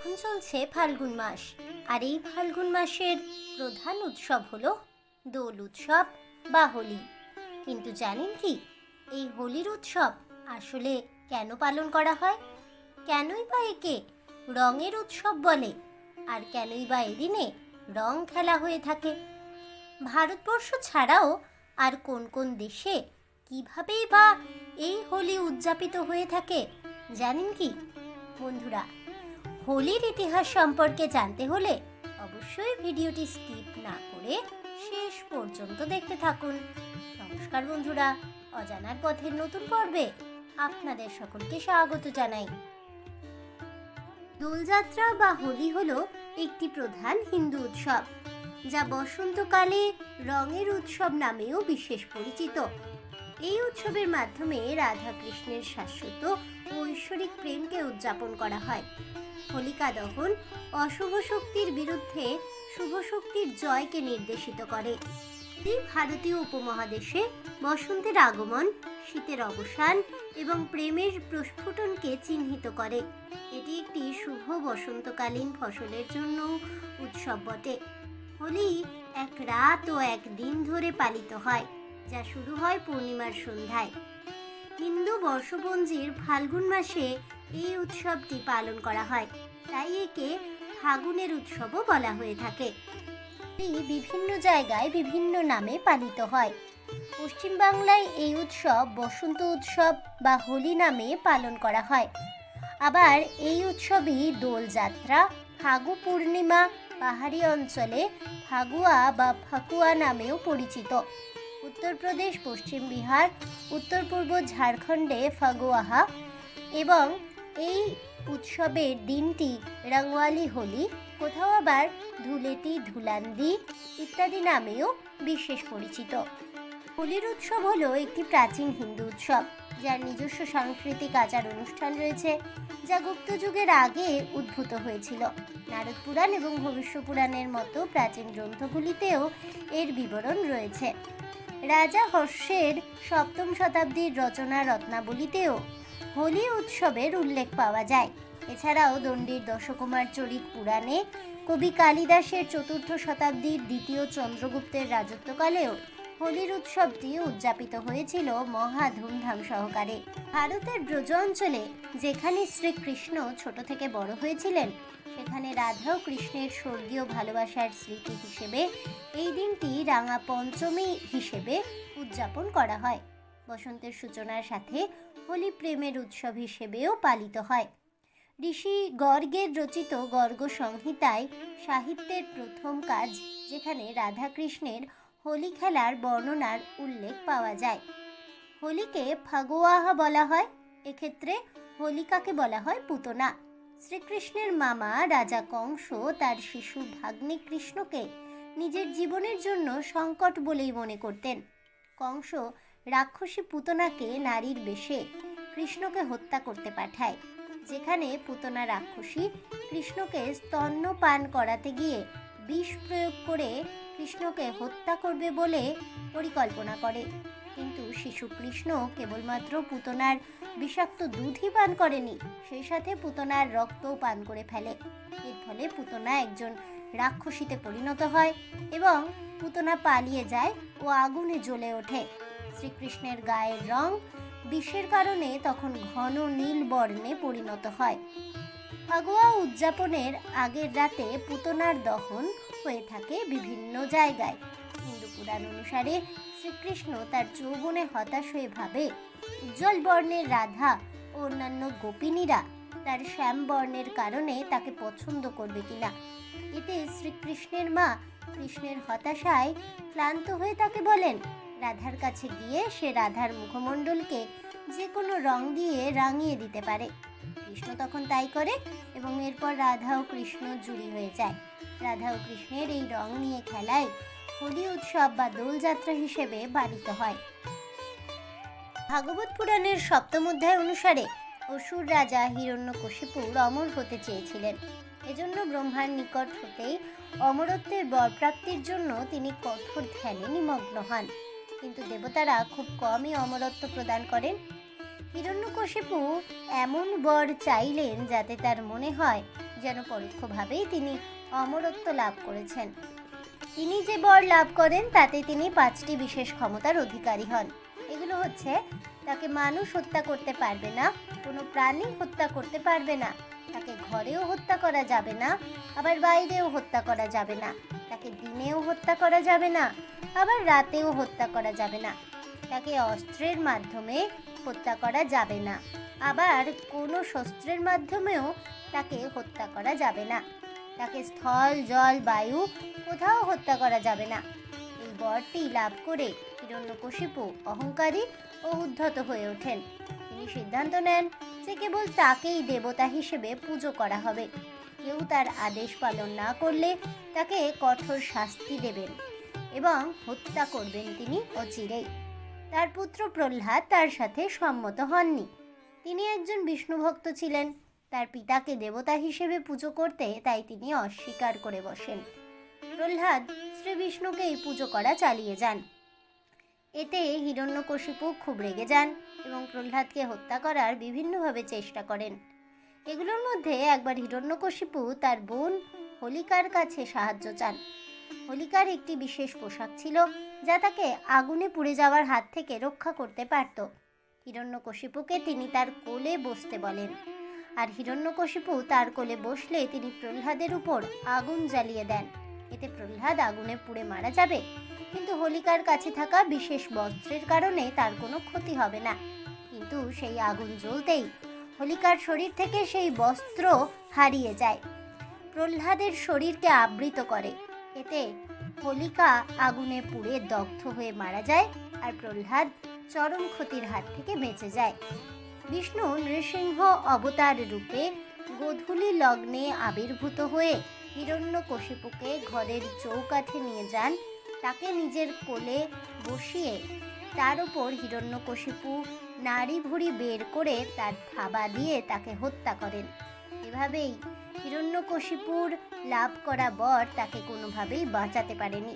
এখন চলছে ফাল্গুন মাস, আর এই ফাল্গুন মাসের প্রধান উৎসব হলো দোল উৎসব বা হোলি। কিন্তু জানেন কি, এই হোলির উৎসব আসলে কেন পালন করা হয়? কেনই বা একে রঙের উৎসব বলে? আর কেনই বা এদিনে রং খেলা হয়ে থাকে? ভারতবর্ষ ছাড়াও আর কোন কোন দেশে কিভাবেই বা এই হোলি উদযাপিত হয়ে থাকে জানেন কি বন্ধুরা? হোলির ইতিহাস সম্পর্কে জানতে হলে অবশ্যই ভিডিওটি স্কিপ না করে শেষ পর্যন্ত দেখতে থাকুন। নমস্কার বন্ধুরা, অজানার পথের নতুন পর্বে আপনাদের সকলকে স্বাগত জানাই। দোলযাত্রা বা হোলি হলো একটি প্রধান হিন্দু উৎসব, যা বসন্তকালে রঙের উৎসব নামেও বিশেষ পরিচিত। এই উৎসবের মাধ্যমে রাধা কৃষ্ণের শাশ্বত ও ঐশ্বরিক প্রেমকে উদযাপন করা হয়। হোলিকা দহন অশুভ শক্তির বিরুদ্ধে শুভ শক্তির জয়কে নির্দেশিত করে। এই ভারতীয় উপমহাদেশে বসন্তের আগমন, শীতের অবসান এবং প্রেমের প্রস্ফুটনকে চিহ্নিত করে। এটি একটি শুভ বসন্তকালীন ফসলের জন্য উৎসব বটে। হোলি এক রাত ও এক দিন ধরে পালিত হয়, যা শুরু হয় পূর্ণিমার সন্ধ্যায়। হিন্দু বর্ষপঞ্জির ফাল্গুন মাসে এই উৎসবটি পালন করা হয়, তাই একে ফাগুনের উৎসবও বলা হয়ে থাকে। এটি বিভিন্ন জায়গায় বিভিন্ন নামে পালিত হয়। পশ্চিমবাংলায় এই উৎসব বসন্ত উৎসব বা হোলি নামে পালন করা হয়। আবার এই উৎসবই দোলযাত্রা, ফাগু পূর্ণিমা, পাহাড়ি অঞ্চলে ফাগুয়া বা ফাকুয়া নামেও পরিচিত। উত্তরপ্রদেশ, পশ্চিম বিহার, উত্তর পূর্ব ঝাড়খণ্ডে ফাগুয়াহা এবং এই উৎসবের দিনটি রঙওয়ালি হোলি, কোথাও আবার ধুলেটি, ধুলান্দি ইত্যাদি নামেও বিশেষ পরিচিত। হোলির উৎসব হলো একটি প্রাচীন হিন্দু উৎসব, যার নিজস্ব সাংস্কৃতিক আচার অনুষ্ঠান রয়েছে, যা গুপ্ত যুগের আগে উদ্ভূত হয়েছিল। নারদ পুরাণ এবং ভবিষ্য পুরাণের মতো প্রাচীন গ্রন্থগুলিতেও এর বিবরণ রয়েছে। রাজা হর্ষের সপ্তম শতাব্দীর রচনা রত্নাবলীতেও হোলি উৎসবের উল্লেখ পাওয়া যায়। এছাড়াও দণ্ডির দশকুমার চরিত পুরাণে, কবি কালিদাসের চতুর্থ শতাব্দীর দ্বিতীয় চন্দ্রগুপ্তের রাজত্বকালেও হোলির উৎসবটি উদযাপিত হয়েছিল মহা ধুমধাম সহকারে। ভারতের ব্রজ অঞ্চলে যেখানে শ্রীকৃষ্ণ ছোট থেকে বড় হয়েছিলেন, সেখানে রাধা ও কৃষ্ণের স্বর্গীয় ভালোবাসার স্মৃতি হিসেবে এই দিনটি রাঙা পঞ্চমী হিসেবে উদযাপন করা হয়। বসন্তের সূচনার সাথে হোলি প্রেমের উৎসব হিসেবেও পালিত হয়। ঋষি গর্গের রচিত গর্গ সংহিতায় সাহিত্যের প্রথম কাজ, যেখানে রাধা কৃষ্ণের হোলি খেলার বর্ণনার উল্লেখ পাওয়া যায়। হোলিকে ফাগুয়াহা বলা হয়। এক্ষেত্রে হোলিকাকে বলা হয় পুতনা। শ্রীকৃষ্ণের মামা রাজা কংস তার শিশু ভাগ্নে কৃষ্ণকে নিজের জীবনের জন্য সংকট বলেই মনে করতেন। কংস রাক্ষসী পুতনাকে নারীর বেশে কৃষ্ণকে হত্যা করতে পাঠায়, যেখানে পুতনা রাক্ষসী কৃষ্ণকে স্তন্যপান করাতে গিয়ে বিষ প্রয়োগ করে কৃষ্ণকে হত্যা করবে বলে পরিকল্পনা করে। কিন্তু শিশু কৃষ্ণ কেবলমাত্র পুতনার বিষাক্ত দুধই পান করেনি, সেই সাথে পুতনার রক্তও পান করে ফেলে। এর ফলে পুতনা একজন রাক্ষসীতে পরিণত হয় এবং পুতনা পালিয়ে যায় ও আগুনে জ্বলে ওঠে। শ্রীকৃষ্ণের গায়ের রং বিষের কারণে তখন ঘন নীল বর্ণে পরিণত হয়। ফাগুয়া উদযাপনের আগের রাতে পুতনার দহন হয়ে থাকে বিভিন্ন জায়গায়। হিন্দু পুরাণ অনুসারে শ্রীকৃষ্ণ তার যৌবনে হতাশ হয়ে ভাবে, উজ্জ্বল বর্ণের রাধা ও অন্যান্য গোপিনীরা তার শ্যাম বর্ণের কারণে তাকে পছন্দ করবে কিনা। এতে শ্রীকৃষ্ণের মা কৃষ্ণের হতাশায় ক্লান্ত হয়ে তাকে বলেন, রাধার কাছে গিয়ে সে রাধার মুখমণ্ডলকে যে কোনো রং দিয়ে রাঙিয়ে দিতে পারে। কৃষ্ণ তখন তাই করে এবং এরপর রাধা ও কৃষ্ণ জুড়ি হয়ে যায়। রাধা ও কৃষ্ণের এই রং নিয়ে খেলায় হোলি উৎসব বা দোলযাত্রা হিসেবে পালিত হয়। ভাগবত পুরাণের সপ্তম অধ্যায় অনুসারে অসুর রাজা হিরণ্যকশিপু অমর হতে চেয়েছিলেন। এজন্য ব্রহ্মার নিকট হতেই অমরত্বের বরপ্রাপ্তির জন্য তিনি কঠোর ধ্যানে নিমগ্ন হন। কিন্তু দেবতারা খুব কমই অমরত্ব প্রদান করেন। হিরণ্যকশিপু এমন বর চাইলেন যাতে তার মনে হয় যেন পরোক্ষভাবেই তিনি অমরত্ব লাভ করেছেন। তিনি যে বর লাভ করেন তাতে তিনি 5টি বিশেষ ক্ষমতার অধিকারী হন। এগুলো হচ্ছে: তাকে মানুষ হত্যা করতে পারবে না, কোনো প্রাণী হত্যা করতে পারবে না, তাকে ঘরেও হত্যা করা যাবে না, আবার বাইরেও হত্যা করা যাবে না, তাকে দিনেও হত্যা করা যাবে না, আবার রাতেও হত্যা করা যাবে না, তাকে অস্ত্রের মাধ্যমে হত্যা করা যাবে না, আবার কোনো শস্ত্রের মাধ্যমেও তাকে হত্যা করা যাবে না, তাকে স্থল, জল, বায়ু কোথাও হত্যা করা যাবে না। এই বরটি লাভ করে হিরণ্যকশিপু অহংকারী ও উদ্ধত হয়ে ওঠেন। তিনি সিদ্ধান্ত নেন যে কেবল তাকেই দেবতা হিসেবে পুজো করা হবে। কেউ তার আদেশ পালন না করলে তাকে কঠোর শাস্তি দেবেন এবং হত্যা করবেন তিনি অচিরেই। তার পুত্র প্রহ্লাদ তার সাথে সম্মত হননি। তিনি একজন বিষ্ণু ভক্ত ছিলেন। তার পিতাকে দেবতা হিসেবে পুজো করতে তাই তিনি অস্বীকার করে বসেন। প্রহ্লাদ শ্রী বিষ্ণুকেই পুজো করা চালিয়ে যান। এতে হিরণ্যকশিপু খুব রেগে যান এবং প্রহ্লাদকে হত্যা করার বিভিন্নভাবে চেষ্টা করেন। এগুলোর মধ্যে একবার হিরণ্যকশিপু তার বোন হোলিকার কাছে সাহায্য চান। হোলিকার একটি বিশেষ পোশাক ছিল যা তাকে আগুনে পুড়ে যাওয়ার হাত থেকে রক্ষা করতে পারত। হিরণ্যকশিপুকে তিনি তার কোলে বসতে বলেন, আর হিরণ্যকশিপু তার কোলে বসলে তিনি প্রহ্লাদের উপর আগুন জ্বালিয়ে দেন। এতে প্রহ্লাদ আগুনে পুড়ে মারা যাবে, কিন্তু হোলিকার কাছে থাকা বিশেষ বস্ত্রের কারণে তার কোনো ক্ষতি হবে না। কিন্তু সেই আগুন জ্বলতেই হোলিকার শরীর থেকে সেই বস্ত্র হারিয়ে যায়, প্রহ্লাদের শরীরকে আবৃত করে। এতে হোলিকা আগুনে পুড়ে দগ্ধ হয়ে মারা যায়, আর প্রহ্লাদ চরম ক্ষতির হাত থেকে বেঁচে যায়। বিষ্ণু নৃসিংহ অবতার রূপে গোধূলি লগ্নে আবির্ভূত হয়ে হিরণ্যকশিপুকে ঘরের চৌকাঠে নিয়ে যান। তাকে নিজের কোলে বসিয়ে তার উপর হিরণ্যকশিপু নাড়ি ভুঁড়ি বের করে তার থাবা দিয়ে তাকে হত্যা করেন। এভাবেই হিরণ্যকশিপুর লাভ করা বর তাকে কোনোভাবেই বাঁচাতে পারেনি।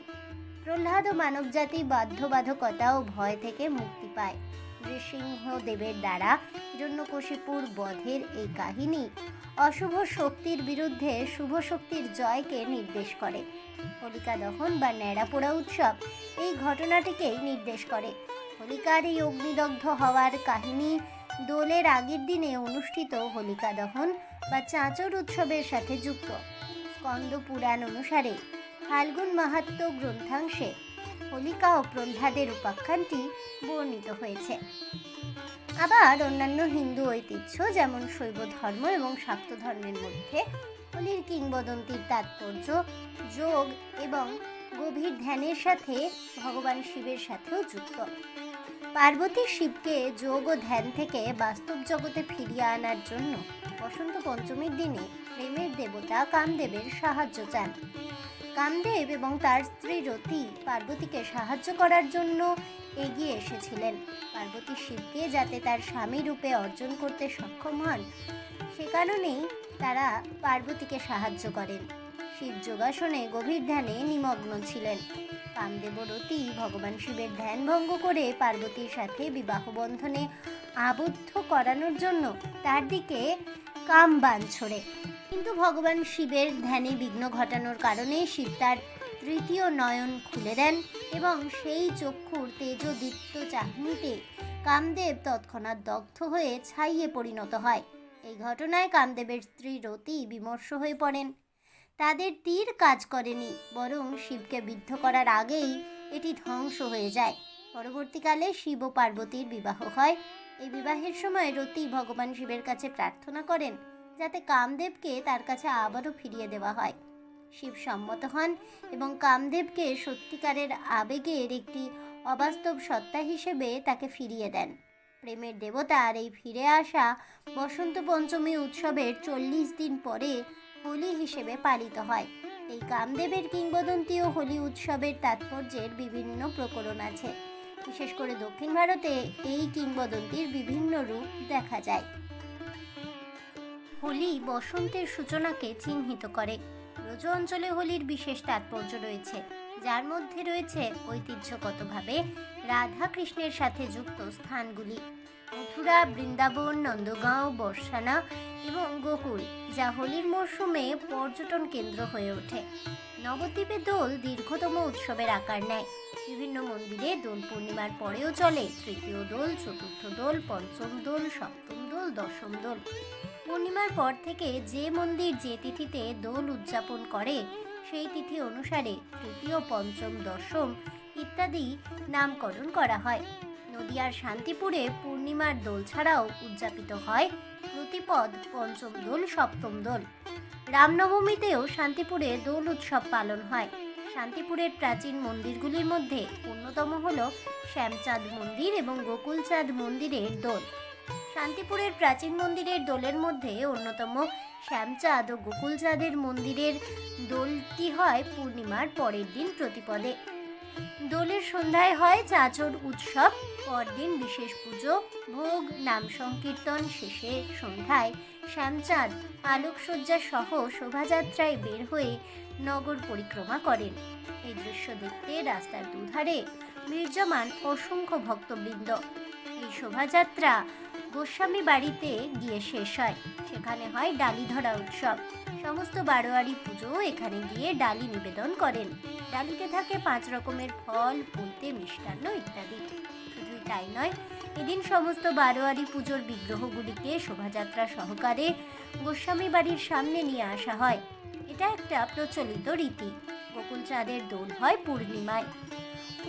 প্রহ্লাদ ও মানবজাতি বাধ্যবাধকতা ও ভয় থেকে মুক্তি পায়। নৃসিংহদেবের দ্বারা হিরণ্যকশিপুর বধের এই কাহিনী অশুভ শক্তির বিরুদ্ধে শুভ শক্তির জয়কে নির্দেশ করে। হোলিকা দহন বা ন্যাড়া পোড়া উৎসব এই ঘটনাটিকেই নির্দেশ করে। হোলিকার এই অগ্নিদগ্ধ হওয়ার কাহিনী দোলের আগের দিনে অনুষ্ঠিত হোলিকা দহন বা চাঁচর উৎসবের সাথে যুক্ত। স্কন্দ পুরাণ অনুসারে ফাল্গুন মাহাত্ম্য গ্রন্থাংশে হোলিকা ও প্রহ্লাদের উপাখ্যানটি বর্ণিত হয়েছে। আবার অন্যান্য হিন্দু ঐতিহ্য যেমন শৈব ধর্ম এবং শাক্ত ধর্মের মধ্যে হোলির কিংবদন্তির তাৎপর্য যোগ এবং গভীর ধ্যানের সাথে ভগবান শিবের সাথেও যুক্ত। পার্বতী শিবকে যোগ ও ধ্যান থেকে বাস্তব জগতে ফিরিয়ে আনার জন্য বসন্ত পঞ্চমীর দিনে প্রেমের দেবতা কামদেবের সাহায্য চান। কামদেব এবং তার স্ত্রী রতি পার্বতীকে সাহায্য করার জন্য এগিয়ে এসেছিলেন। পার্বতী শিবকে যাতে তার স্বামী রূপে অর্জন করতে সক্ষম হন, সে কারণেই তারা পার্বতীকে সাহায্য করেন। শিব যোগাসনে গভীর ধ্যানে নিমগ্ন ছিলেন। কামদেব ও রতি ভগবান শিবের ধ্যান ভঙ্গ করে পার্বতীর সাথে বিবাহ বন্ধনে আবদ্ধ করানোর জন্য তার দিকে কামবাণ ছোড়ে, কিন্তু ভগবান শিবের ধ্যানে বিঘ্ন ঘটানোর কারণে শিব তার তৃতীয় নয়ন খুলে দেন এবং সেই চক্ষুর তেজোদীপ্ত চাহনিতে কামদেব তৎক্ষণাৎ দগ্ধ হয়ে ছাইয়ে পরিণত হয়। এই ঘটনায় কামদেবের স্ত্রী রতি বিমর্ষ হয়ে পড়েন। তাদের তীর কাজ করেনি, বরং শিবকে বিদ্ধ করার আগেই এটি ধ্বংস হয়ে যায়। পরবর্তীকালে শিব ও পার্বতীর বিবাহ হয়। এই বিবাহের সময় রতি ভগবান শিবের কাছে প্রার্থনা করেন যাতে কামদেবকে তার কাছে আবারও ফিরিয়ে দেওয়া হয়। শিব সম্মত হন এবং কামদেবকে সত্যিকারের আবেগের একটি অবাস্তব সত্তা হিসেবে তাকে ফিরিয়ে দেন। প্রেমের দেবতার এই ফিরে আসা বসন্ত পঞ্চমী উৎসবের 40 দিন পরে হোলি হিসেবে পালিত হয়। এই কামদেবের কিংবদন্তি ও হোলি উৎসবের তাৎপর্যের বিভিন্ন প্রকরণ আছে। বিশেষ করে দক্ষিণ ভারতে এই কিংবদন্তির বিভিন্ন রূপ দেখা যায়। হোলি বসন্তের সূচনাকে চিহ্নিত করে। ব্রজ অঞ্চলে হোলির বিশেষ তাৎপর্য রয়েছে, যার মধ্যে রয়েছে ঐতিহ্যগতভাবে রাধা কৃষ্ণের সাথে যুক্ত স্থানগুলি। মথুরা, বৃন্দাবন, নন্দগাঁও, বর্ষানা এবং গোকুল, যা হোলির মরশুমে পর্যটন কেন্দ্র হয়ে ওঠে। নবদ্বীপে দোল দীর্ঘতম উৎসবের আকার নেয়। বিভিন্ন মন্দিরে দোল পূর্ণিমার পরেও চলে তৃতীয় দোল, চতুর্থ দোল, পঞ্চম দোল, সপ্তম দোল, দশম দোল। পূর্ণিমার পর থেকে যে মন্দির যে তিথিতে দোল উদযাপন করে সেই তিথি অনুসারে তৃতীয়, পঞ্চম, দশম ইত্যাদি নামকরণ করা হয়। নদিয়ার শান্তিপুরে পূর্ণিমার দোল ছাড়াও উদযাপিত হয় প্রতিপদ, পঞ্চম দোল, সপ্তম দোল। রামনবমীতেও শান্তিপুরে দোল উৎসব পালন হয়। শান্তিপুরের প্রাচীন মন্দিরগুলির মধ্যে অন্যতম হল শ্যামচাঁদ মন্দির এবং গোকুলচাঁদ মন্দিরের দোল। শান্তিপুরের প্রাচীন মন্দিরের দোলের মধ্যে অন্যতম শ্যামচাঁদ ও গোকুলচাঁদের মন্দিরের দোলটি হয় পূর্ণিমার পরের দিন প্রতিপদে। দোলের সন্ধ্যায় হয় চাঁচর উৎসব, পরদিন বিশেষ পুজো, ভোগ, নাম সংকীর্তন, শেষে সন্ধ্যায় শ্যামচাঁদ আলোকসজ্জা সহ শোভাযাত্রায় বের হয়ে নগর পরিক্রমা করেন। এই দৃশ্য দেখতে রাস্তার দুধারে বিরাজমান অসংখ্য ভক্তবৃন্দ। এই শোভাযাত্রা গোস্বামী বাড়িতে গিয়ে শেষ হয়। সেখানে হয় ডালি ধরা উৎসব। সমস্ত বারোয়ারি পুজো এখানে গিয়ে ডালি নিবেদন করেন। ডালিতে থাকে 5 রকমের ফল, পুঁতে, মিষ্টান্ন ইত্যাদি। শুধুই তাই নয়, এদিন সমস্ত বারোয়ারি পুজোর বিগ্রহগুলিকে শোভাযাত্রা সহকারে গোস্বামী বাড়ির সামনে নিয়ে আসা হয়। এটা একটা প্রচলিত রীতি। গোকুলচাঁদের দোল হয় পূর্ণিমায়।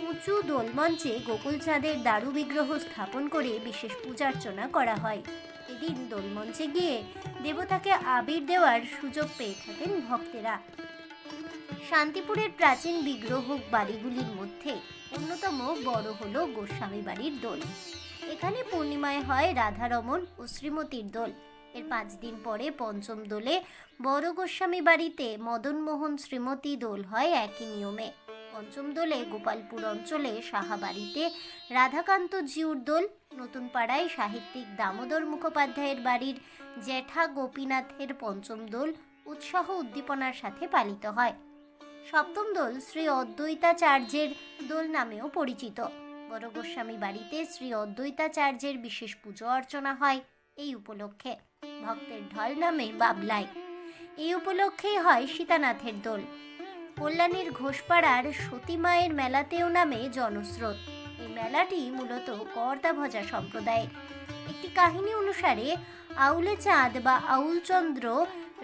উঁচু দোলমঞ্চে গোকুলচাঁদের দারু বিগ্রহ স্থাপন করে বিশেষ পূজার্চনা করা হয়। এদিন দোলমঞ্চে গিয়ে দেবতাকে আবির দেওয়ার সুযোগ পেয়ে থাকেন ভক্তেরা। শান্তিপুরের প্রাচীন বিগ্রহ বাড়িগুলির মধ্যে অন্যতম বড় হলো গোস্বামী বাড়ির দোল। এখানে পূর্ণিমায় হয় রাধারমণ ও শ্রীমতীর দোল। এর 5 দিন পরে পঞ্চম দোলে বড় গোস্বামী বাড়িতে মদনমোহন শ্রীমতী দোল হয় একই নিয়মে। পঞ্চম দোলে গোপালপুর অঞ্চলে সাহাবাড়িতে রাধাকান্ত জিউর দোল। নতুন পাড়ায় সাহিত্যিক দামোদর মুখোপাধ্যায়ের বাড়ির জ্যাঠা গোপীনাথের পঞ্চম দোল উৎসাহ উদ্দীপনার সাথে পালিত হয়। সপ্তম দোল শ্রী অদ্বৈতাচার্যের দোল নামেও পরিচিত। বড় গোস্বামী বাড়িতে শ্রী অদ্বৈতাচার্যের বিশেষ পুজো অর্চনা হয় এই উপলক্ষে। ভক্তের ঢল নামে বাবলায়। এই উপলক্ষেই হয় সীতানাথের দোল। কল্যাণীর ঘোষপাড়ার সতী মায়ের মেলাতেও নামে জনস্রোত। এই মেলাটি মূলত কর্তাভজা সম্প্রদায়ের। একটি কাহিনী অনুসারে আউলে চাঁদ বা আউলচন্দ্র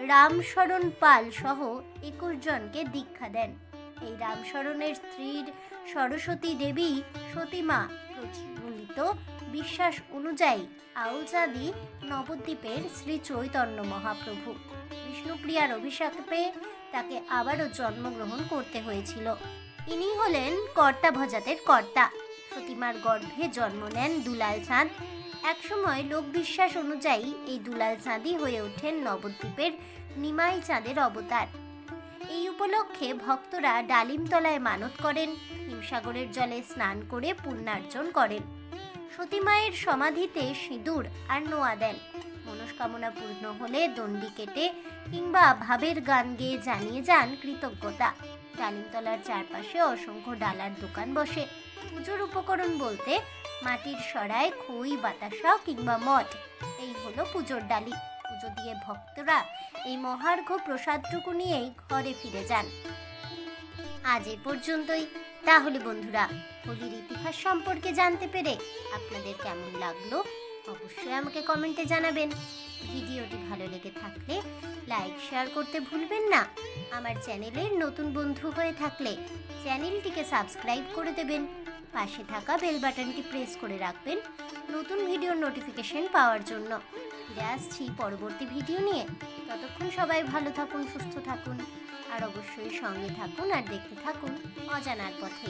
রামশরণ পাল সহ 21 জনকে দীক্ষা দেন। এই রামশরণের স্ত্রীর সরস্বতী দেবী সতীমা। প্রচলিত বিশ্বাস অনুযায়ী আউলচাঁদই নবদ্বীপের শ্রী চৈতন্য মহাপ্রভু। বিষ্ণুপ্রিয়ার অভিশাপে তাকে আবারও জন্মগ্রহণ করতে হয়েছিল। ইনি হলেন কর্তাভজাতের কর্তা। সতীমার গর্ভে জন্ম নেন দুলাল চাঁদ। একসময় লোকবিশ্বাস অনুযায়ী এই দুলাল চাঁদই হয়ে ওঠেন নবদ্বীপের নিমাই চাঁদের অবতার। এই উপলক্ষে ভক্তরা ডালিমতলায় মানত করেন, হিমসাগরের জলে স্নান করে পুণ্যার্জন করেন। সতীমায়ের সমাধিতে সিঁদুর আর নোয়া দেন। মনস্কামনা পূর্ণ হলে দণ্ডি কেটে কিংবা ভাবের গান গেয়ে জানিয়ে যান কৃতজ্ঞতা। ডালিমতলার চারপাশে অসংখ্য ডালার দোকান বসে। পুজোর উপকরণ বলতে মাটির সরাই, খই, বাতাসা কিংবা মঠ, এই হলো পুজোর ডালি। পুজো দিয়ে ভক্তরা এই মহার্ঘ প্রসাদটুকু নিয়েই ঘরে ফিরে যান। আজ এ পর্যন্তই। তাহলে বন্ধুরা, হোলির ইতিহাস সম্পর্কে জানতে পেরে আপনাদের কেমন লাগলো অবশ্যই আমাকে কমেন্টে জানাবেন। ভিডিওটি ভালো লেগে থাকলে লাইক, শেয়ার করতে ভুলবেন না। আমার চ্যানেলের নতুন বন্ধু হয়ে থাকলে চ্যানেলটিকে সাবস্ক্রাইব করে দেবেন। পাশে থাকা বেল বাটনটি প্রেস করে রাখবেন নতুন ভিডিওর নোটিফিকেশন পাওয়ার জন্য। ফিরে আসছি পরবর্তী ভিডিও নিয়ে। ততক্ষণ সবাই ভালো থাকুন, সুস্থ থাকুন আর অবশ্যই সঙ্গে থাকুন আর দেখতে থাকুন অজানার পথে।